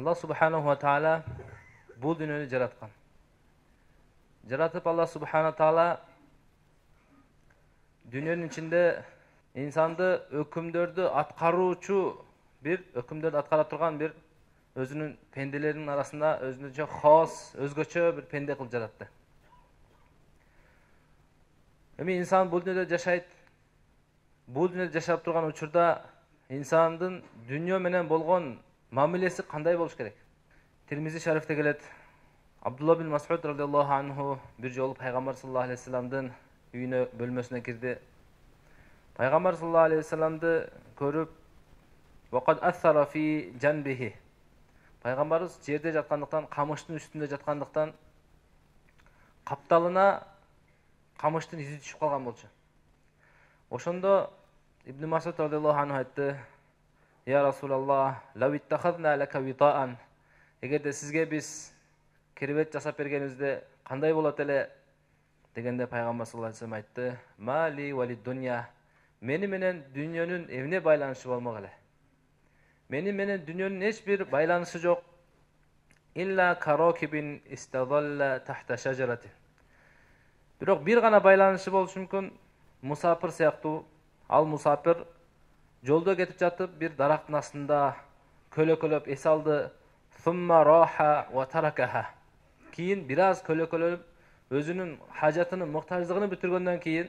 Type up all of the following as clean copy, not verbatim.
Allah subhanahu wa ta'ala bu dünyayı жараткан. Жаратып Allah subhanahu wa ta'ala dünyanın içinde insandı hükümdördü atkaruçu bir hükümdördü atkara turgan bir özünün pendelerinin arasında özünce xos, özgöçö bir pende kılıp jarattı. Эми insan bu dünyada жашайт. Bu dünyada жашап турган учурда insandын dünya менен болгон мамилеси кандай болуш керек? Tirmizi şarifte gelet. Abdullah bin Mas'ud radıyallahu anhu bir jolu Peygamber sallallahu aleyhi ve sellem'den үйүнө bölmösüne girdi. Peygamber sallallahu aleyhi ve sellem'di görüp وَقَدْ أَثَّرَ فِي جَنْبِهِ Peygamberimiz jerde jatkandыктан, камыштын üstünde jatkandыктан капталына камыштын izi түшүп калган болчу. Ошондо İbn Mas'ud radıyallahu anhu aytты: "Ya Resulallah, law ittakhadna laka vita'an" Эгерде сизге биз кербет жасап бергенибизде кандай болот эле дегенде Пайгамбар саллаллаху алейхи ва саллям айтты: "Мали валид дунья" Мени менен дүйнөнүн эмне байланышы болмок эле. Мени менен дүйнөнүн эч бир байланышы жок. Илля карокибин истадалла тахта шажаратин. Бирок бир гана байланышы болушу мүмкүн. Мусапир сыяктуу. Ал мусапир жолдо кетип жатып бир дарактын астында көлөкөлөп эс алды. Thumma raha wa tarakaha. Кийин бир аз көлөкөлөнүп өзүнүн хажатынын муктаждыгын бүтүргөндөн кийин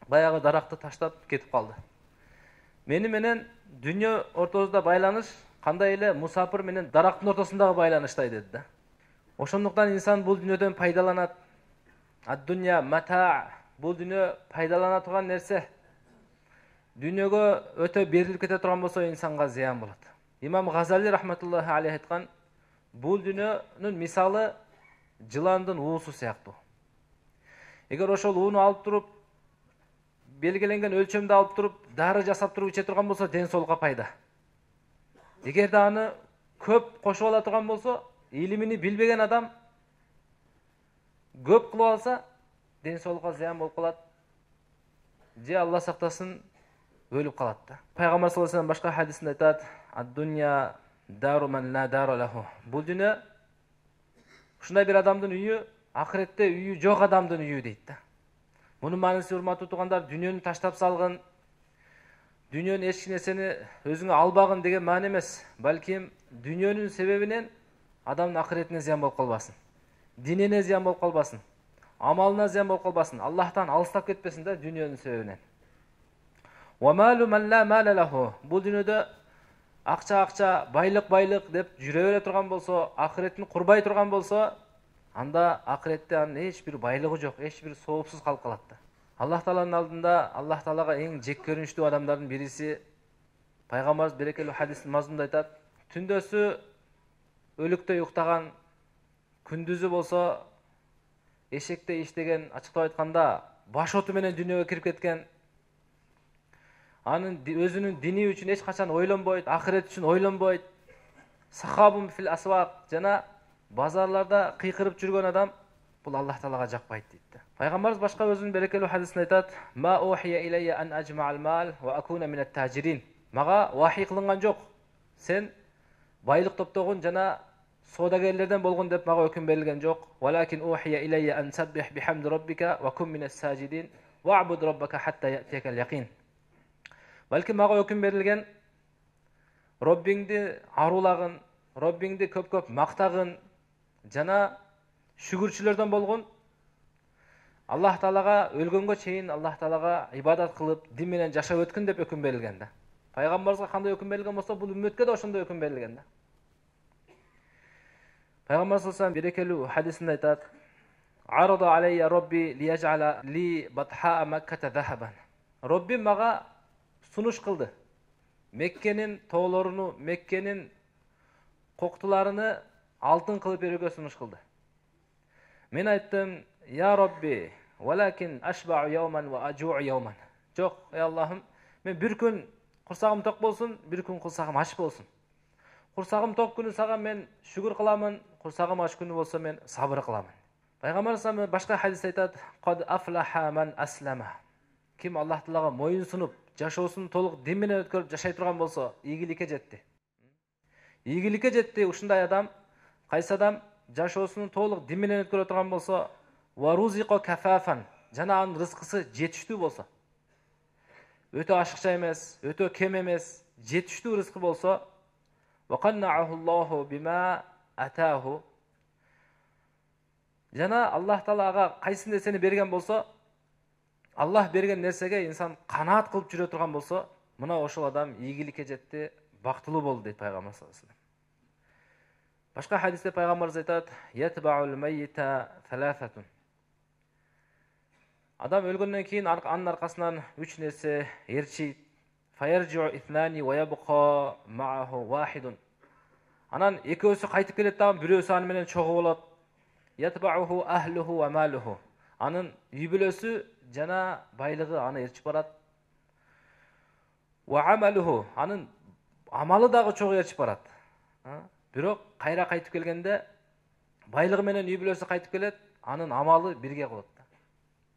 баягы даракты таштап кетип калды. Мени менен дүйнө ортосунда байланыш кандай эле мусапир менен дарактын ортосундагы байланыштай деди да. Ошондуктан инсан бул дүйнөдөн пайдаланат. Ад-дунья мата. Бул дүйнө пайдалана турган нерсе. Дүйнөгө өтө берилип кете турган болсо инсанга зыян болот. İmam Gazali rahmetullahi aleyh aytқан, бұл дүниенің мисалы жыландын уусу сыяктуу. Эгер ошол ууну алып туруп, белгиленген өлчөмдө алып туруп, дары жасап туруп иче турган болсо, ден соолукка пайда. Эгерде аны көп кошуп ала турган болсо, илимини билбеген адам көп кылып алса, ден соолукка зыян болуп калат. Же Алла сактасын, өлүп калат да. Пайгамбар саллаллаху алейхи ва саллям башка хадисинде айтат: "Ад-дунья дару ман ла дару лаху." Бул дүйнө ушундай бир адамдын үйү, акыретте үйү жок адамдын үйү дейт да. Мунун мааниси урматтуу туугандар, дүйнөнү таштап салгын, дүйнөнүн эч нерсени өзүңө албагын деген маани эмес. Балким дүйнөнүн себебинен адамдын акыретине зыян болуп калбасын. Динине зыян болуп калбасын. Амалына зыян болуп калбасын. Аллахтан алыстап кетпесин да дүйнөнүн себебинен. وَمَالُ مَنْ لَا مَالَ لَهُ Бул дүйнөдө акча, байлык деп жүрө бере турган болсо, акыретин курбай турган болсо, анда акыретте анын эч бир байлыгы жок, эч бир соопсуз калып калат да. Аллах Тааланын алдында Аллах Таалага эң жек көрүнүчтүү адамдардын бириси Пайгамбарыбыз берекелүү хадистин мазмунунда айтат: "Түндөсү өлүктөй уктаган, күндүзү болсо эшекте иштеген, ачыктап айтканда, баш оту менен дүйнөгө кирип кеткен, анын өзүнүн дини үчүн эч качан ойлонбойт, акырет үчүн ойлонбойт. Сахабун фил асвак жана базарларда кыйкырып жүргөн адам бул Аллах Таалага жакпайт дейт. Пайгамбарыбыз башка өзүнүн берекелүү хадисинде айтат: "Ма ухия илейя ан ажма'ал мал ва акуна минат тажирин." Мага вахий кылынган жок. Сен байлык топтогон жана соодагерлерден болгон деп мага өкүм берилген жок. "Валакин ухия илейя ан саббих бихамди раббика ва кун минас сажидин ва абуд раббака хатта ятикал яқин." Балки мага өкүм берилген Роббиңди арулагын, Роббиңди көп-көп мактагын жана шүгүрчүлөрдөн болгон. Аллах Таалага өлгөнгө чейин Аллах Таалага ибадат кылып, дин менен жашап өткүн деп өкүм берилген да. Пайгамбарыбызга кандай өкүм берилген болсо, бул үммөткө да ошондой өкүм берилген да. Пайгамбар саллаллаху алейхи ва саллям берекелүү хадисинде айтат: "Арада алейя Робби лияжала ли батха Макката захабан." Роббим мага сунуш кылды. Меккенин тоолоруну, Меккенин коктуларыны алтын кылып берүүгө сунуш кылды. Мен айттым: "Я Робби, валакин ашбау яуман ва ажуу яуман." Жок, ey Аллахым, мен бир күн курсагым ток болсун, бир күн курсагым аш болсун. Курсагым ток күнү сага мен шүгүр кыламын, курсагым аш күнү болсо мен сабыр кыламын. Пайгамбар саллаллаху башка хадис айтат: "Кад афлаха ман аслама." Ким Аллах Таалага моюн сунуп, жашоосун толук дин менен өткөрүп жашай турган болсо, ийгиликке жетти. ийгиликке жетти ушундай адам. Кайсы адам жашоосун толук дин менен өткөрө турган болсо, ва рузико кафафан, жана анын рызкысы жетиштүү болсо, өтө ашыкча эмес, өтө кем эмес, жетиштүү рызкы болсо, ва каннаху Аллаху бима атаху, жана Аллах Таала ага кайсы нерсени берген болсо, Аллах берген нерсеге инсан канаат кылып жүрө турган болсо, мына ошол адам ийгиликке жетти, бактылуу болду дейт пайгамбар саллаллаху алейхи вассалам. Башка хадисте пайгамбарыбыз айтат: "Ятбаул майита саласатун". Адам өлгөндөн кийин анын аркасынан 3 нерсе ээрчийт. Фаяржу итнани ва ябqa мааху вахидун. Анан экөөсү кайтып келет дагы, бирөөсү аны менен чогуу болот. Ятбауху ахлуху ва малуху. Анын үй бүлөсү жана байлыгы аны ээрчип барат. Ва амалуху. Анын амалы дагы чогуу ээрчип барат. Бирок кайра кайтып келгенде байлыгы менен үй бүлөсү кайтып келет, анын амалы бирге болот.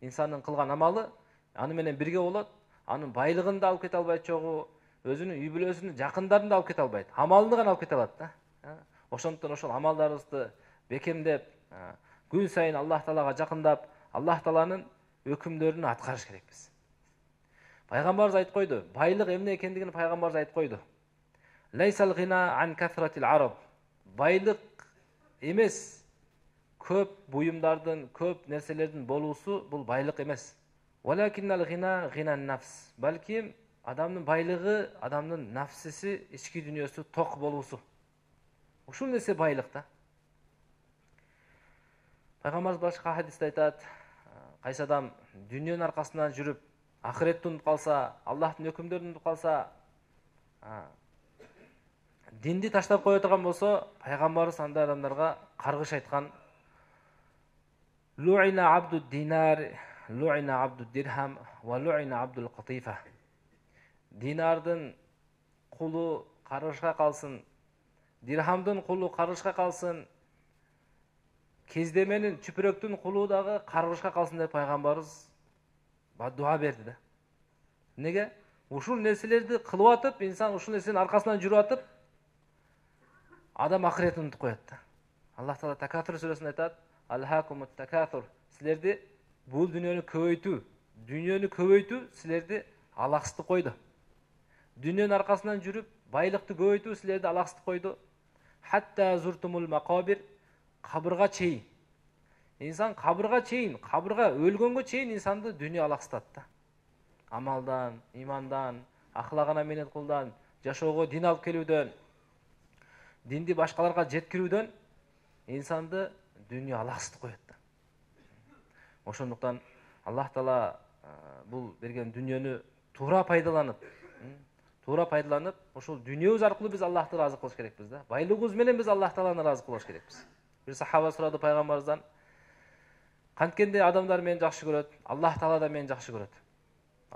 İnsanın kılgan amalı аны менен бирге болот, анын байлыгын да алып кете албайт чогуу, өзүнүн үй бүлөсүнүн жакындарын да алып кете албайт. Амалын гана алып кете алат да. Ошондуктан ошол амалдарыбызды бекемдеп, күн сайын Аллах Таалага жакындап, Аллах Тааланын өкүмдөрүн аткарыш керекпиз. Пайгамбарыбыз айтып койду, байлык эмне экендигин пайгамбарыбыз айтып койду. Лайсал гина ан касратил араб. Байлык эмес, көп буюмдардын, көп нерселердин болуусу бул байлык эмес. Валакиннал гина гинан нафс. Балким адамдын байлыгы, адамдын нафсиси, ички дүйнөсү ток болуусу. Ушул нерсе байлык да. Пайгамбарыбыз башка хадисте айтат, кайсы адам дүйнөнүн аркасынан жүрүп, ахиретти унутуп калса, Аллахтын өкүмдөрүн унутуп калса, динди таштап кое турган болсо, пайгамбарыбыз андай адамдарга каргыш айткан: Лу'ина абду динар, лу'ина абду дирхам, ва лу'ина абдул катифа. Динардын кулу каргышка калсын, дирхамдын кулу каргышка калсын, кездеменин, чүпүрөктүн кулу дагы каргышка калсын деп пайгамбарыбыз дуа берди да. Неге? Ушул нерселерди кылып атып, инсан ушул нерсенин аркасынан жүрүп атып, адам ахиретін унутуп коет да. Аллах Таала Такасур сүрөсүндө айтат: Алхакумут такасур. Силерди бул дүйнөнү көбөйтүү силерди алаксытып койду. Дүйнөнүн аркасынан жүрүп, байлыкты көбөйтүү силерди алаксытып койду. Хатта зуртумул макабир. Кабырга чейин. Инсан кабырга чейин, кабырга өлгөнгө чейин инсанды дүйнө алаксытат да. Амалдан, имандан, ахлагына менет кылдан, жашоого дин алып келүүдөн, динди башкаларга жеткирүүдөн инсанды дүйнө алаксытып коет да. Ошондуктан Аллах Таала бул берген дүйнөнү туура пайдаланып, ошол дүйнөбүз аркылуу биз Аллахты ыраазы кылыш керекпиз да. Байлыгыбыз менен биз Аллах Тааланы ыраазы кылыш керекпиз. Бир сахаба сурады пайгамбарыбыздан: "Канткенде адамдар мени жакшы көрөт, Аллах Таала да мени жакшы көрөт."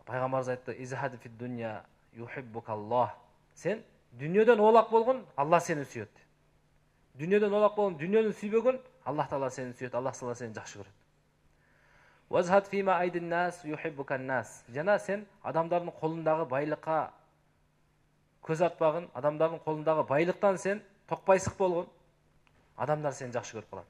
Пайгамбарыбыз айтты: "Изхад фид дунья юхиббукаллах." Сен дүйнөдөн оолак болгон, Аллах сени сүйөт. Дүйнөдөн оолак болгон, дүйнөнү сүйбөгөн, Аллах Таала сени сүйөт, Аллах Таала сени жакшы көрөт. Вазхад фима айдин нас юхиббукан нас. Жана сен адамдардын колундагы байлыкка көз атпагын, адамдардын колундагы байлыктан сен токпайсык болгон, адамдар сени жакшы көрүп калат.